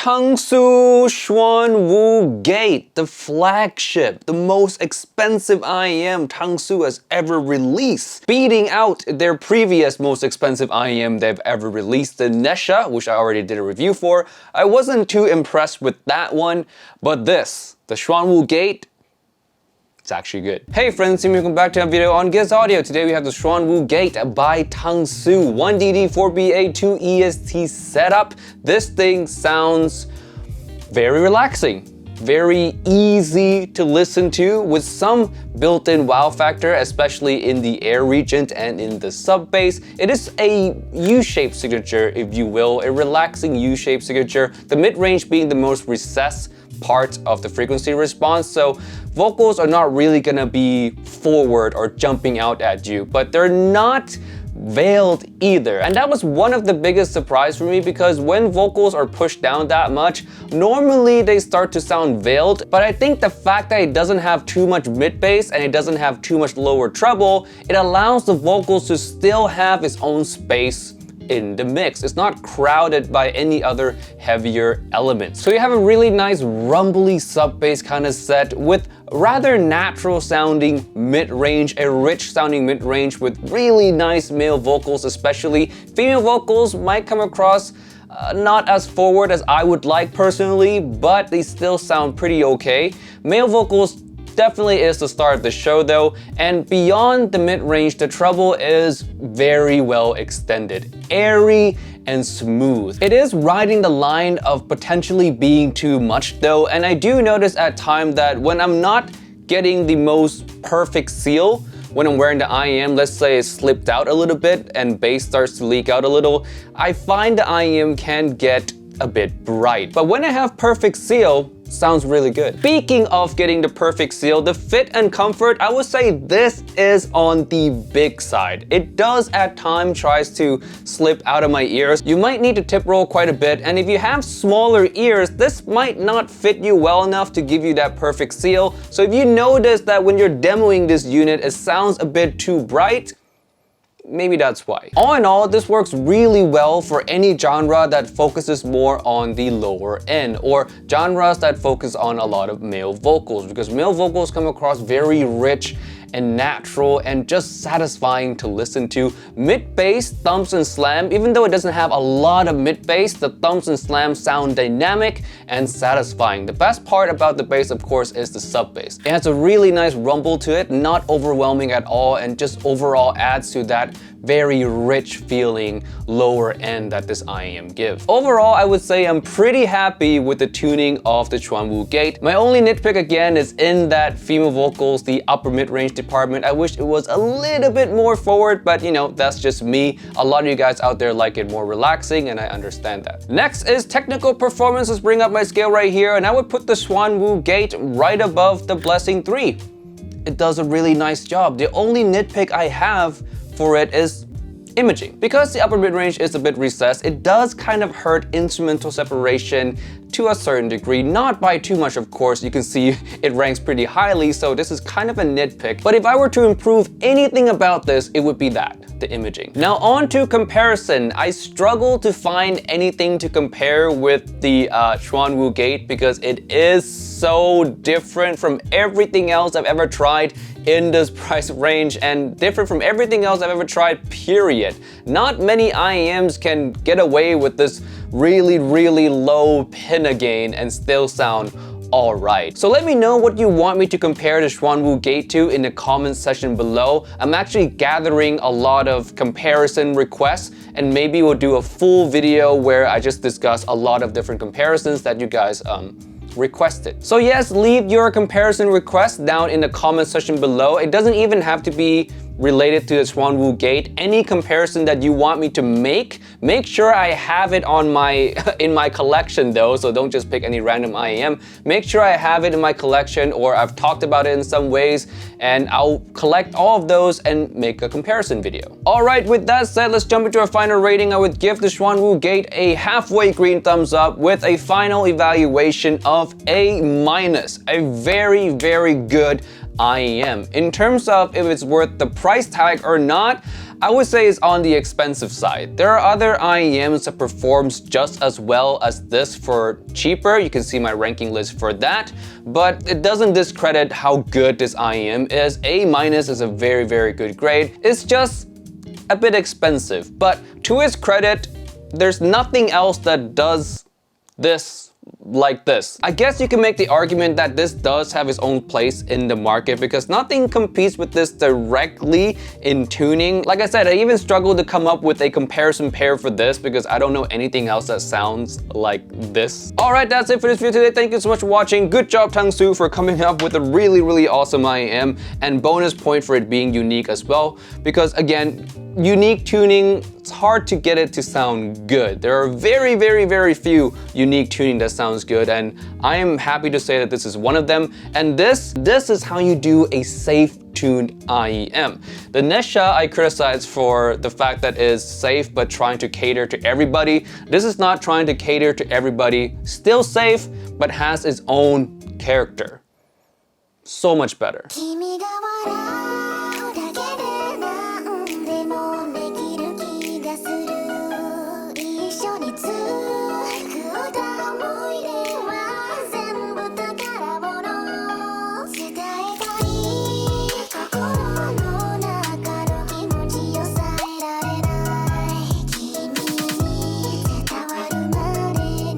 Tangzu Xuan Wu Gate, the flagship, the most expensive IEM Tangzu has ever released, beating out their previous most expensive IEM they've ever released, the Hexa, which I already did a review for. I wasn't too impressed with that one, but this, the Xuan Wu Gate, it's actually good. Hey friends, welcome back to a video on Giz Audio. Today we have the Xuan Wu Gate by Tangzu 1DD 4BA 2 EST setup. This thing sounds very relaxing, very easy to listen to with some built-in wow factor, especially in the air region and in the sub bass. It is a U-shaped signature, if you will, a relaxing U-shaped signature, the mid-range being the most recessed part of the frequency response, so vocals are not really gonna be forward or jumping out at you, but they're not veiled either. And that was one of the biggest surprise for me, because when vocals are pushed down that much, normally they start to sound veiled, but I think the fact that it doesn't have too much mid bass and it doesn't have too much lower treble, it allows the vocals to still have its own space in the mix. It's not crowded by any other heavier elements. So you have a really nice rumbly sub bass kind of set with rather natural sounding mid-range, a rich sounding mid-range with really nice male vocals especially. Female vocals might come across not as forward as I would like personally, but they still sound pretty okay. Male vocals definitely is the star of the show though, and beyond the mid-range, the treble is very well extended, airy and smooth. It is riding the line of potentially being too much though, and I do notice at times that when I'm not getting the most perfect seal, when I'm wearing the IEM, let's say it slipped out a little bit and bass starts to leak out a little, I find the IEM can get a bit bright. But when I have perfect seal, sounds really good. Speaking of getting the perfect seal, the fit and comfort, I would say this is on the big side. It does at times tries to slip out of my ears. You might need to tip roll quite a bit, and if you have smaller ears, this might not fit you well enough to give you that perfect seal. So if you notice that when you're demoing this unit, it sounds a bit too bright, maybe that's why. All in all, this works really well for any genre that focuses more on the lower end, or genres that focus on a lot of male vocals, because male vocals come across very rich and natural and just satisfying to listen to. Mid bass, thumps and slam, even though it doesn't have a lot of mid bass, the thumps and slams sound dynamic and satisfying. The best part about the bass, of course, is the sub bass. It has a really nice rumble to it, not overwhelming at all, and just overall adds to that very rich feeling lower end that this IEM gives. Overall, I would say I'm pretty happy with the tuning of the Xuan Wu Gate. My only nitpick again is in that female vocals, the upper mid-range department. I wish it was a little bit more forward, but you know, that's just me. A lot of you guys out there like it more relaxing, and I understand that. Next is technical performance. Let's bring up my scale right here, and I would put the Xuan Wu Gate right above the Blessing 3. It does a really nice job. The only nitpick I have for it is imaging. Because the upper mid-range is a bit recessed, it does kind of hurt instrumental separation to a certain degree, not by too much of course. You can see it ranks pretty highly, so this is kind of a nitpick. But if I were to improve anything about this, it would be that, the imaging. Now on to comparison. I struggle to find anything to compare with the Xuan Wu Gate because it is so different from everything else I've ever tried in this price range, and different from everything else I've ever tried, period. Not many IEMs can get away with this really low pinna gain and still sound alright. So let me know what you want me to compare the Xuan Wu Gate to in the comment section below. I'm actually gathering a lot of comparison requests, and maybe we'll do a full video where I just discuss a lot of different comparisons that you guys requested. So yes, leave your comparison requests down in the comment section below. It doesn't even have to be related to the Xuan Wu Gate. Any comparison that you want me to make sure I have it on my in my collection though, so don't just pick any random IEM. Make sure I have it in my collection, or I've talked about it in some ways, and I'll collect all of those and make a comparison video. Alright, with that said, let's jump into our final rating. I would give the Xuan Wu Gate a halfway green thumbs up with a final evaluation of A-. A very good IEM. In terms of if it's worth the price tag or not, I would say it's on the expensive side. There are other IEMs that performs just as well as this for cheaper. You can see my ranking list for that, but it doesn't discredit how good this IEM is. A- is a very, very good grade. It's just a bit expensive, but to its credit, there's nothing else that does this like this. I guess you can make the argument that this does have its own place in the market because nothing competes with this directly in tuning. Like I said, I even struggled to come up with a comparison pair for this because I don't know anything else that sounds like this. Alright, that's it for this video today. Thank you so much for watching. Good job, Tangzu, for coming up with a really, really awesome IEM, and bonus point for it being unique as well because, again, unique tuning, it's hard to get it to sound good. There are very, very, very few unique tuning that sounds good, and I am happy to say that this is one of them. And this is how you do a safe tuned IEM. The Nesha I criticize for the fact that it is safe but trying to cater to everybody. This is not trying to cater to everybody, still safe, but has its own character. So much better.